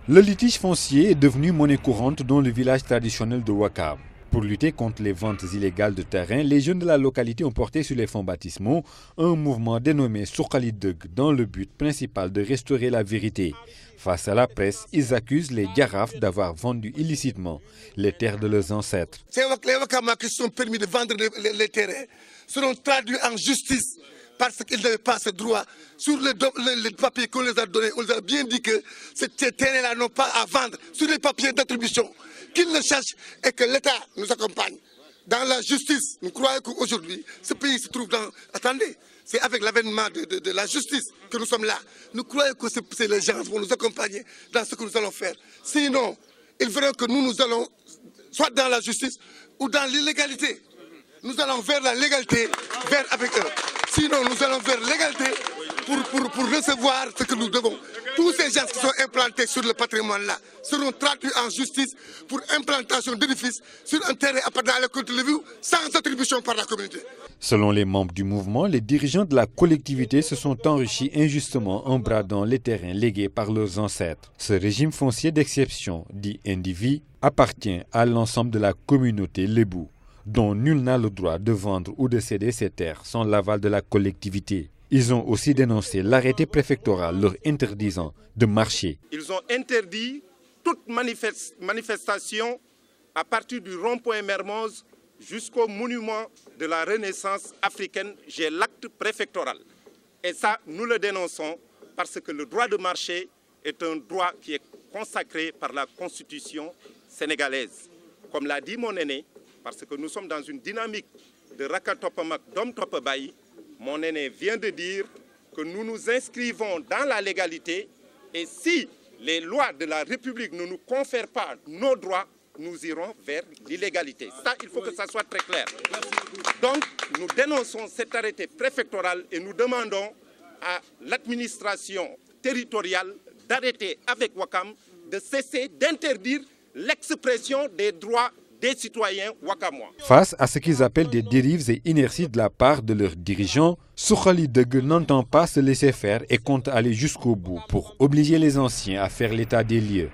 Le litige foncier est devenu monnaie courante dans le village traditionnel de Ouakam. Pour lutter contre les ventes illégales de terrain, les jeunes de la localité ont porté sur les fonds baptismaux un mouvement dénommé Suqali Deug dans le but principal de restaurer la vérité. Face à la presse, ils accusent les Jaraf d'avoir vendu illicitement les terres de leurs ancêtres. Les Wakamas qui sont permis de vendre les terrains seront traduits en justice parce qu'ils n'avaient pas ce droit. Sur les papiers qu'on les a donnés, on les a bien dit que ces terrains-là n'ont pas à vendre. Sur les papiers d'attribution, qu'ils le cherchent et que l'État nous accompagne. Dans la justice, nous croyons qu'aujourd'hui, ce pays se trouve dans... Attendez, c'est avec l'avènement de la justice que nous sommes là. Nous croyons que les gens vont nous accompagner dans ce que nous allons faire. Sinon, ils verront que nous allons soit dans la justice ou dans l'illégalité. Nous allons vers la légalité, vers avec eux. Sinon, nous allons vers l'égalité pour recevoir ce que nous devons. Tous ces gens qui sont implantés sur le patrimoine-là seront traduits en justice pour implantation d'édifices sur un terrain appartenant à la collectivité sans attribution par la communauté. Selon les membres du mouvement, les dirigeants de la collectivité se sont enrichis injustement en bradant les terrains légués par leurs ancêtres. Ce régime foncier d'exception, dit Indivi, appartient à l'ensemble de la communauté lébou, dont nul n'a le droit de vendre ou de céder ses terres sans l'aval de la collectivité. Ils ont aussi dénoncé l'arrêté préfectoral leur interdisant de marcher. Ils ont interdit toute manifestation à partir du rond-point Mermoz jusqu'au monument de la Renaissance africaine. J'ai l'acte préfectoral. Et ça, nous le dénonçons parce que le droit de marché est un droit qui est consacré par la Constitution sénégalaise. Comme l'a dit mon aîné, parce que nous sommes dans une dynamique de Rakatopamak Dom Topabaï, mon aîné vient de dire que nous nous inscrivons dans la légalité et si les lois de la République ne nous confèrent pas nos droits, nous irons vers l'illégalité. Ça, il faut que ça soit très clair. Donc, nous dénonçons cet arrêté préfectoral et nous demandons à l'administration territoriale d'arrêter avec Ouakam, de cesser d'interdire l'expression des droits des citoyens wakamois. Face à ce qu'ils appellent des dérives et inerties de la part de leurs dirigeants, Suqali Deug n'entend pas se laisser faire et compte aller jusqu'au bout pour obliger les anciens à faire l'état des lieux.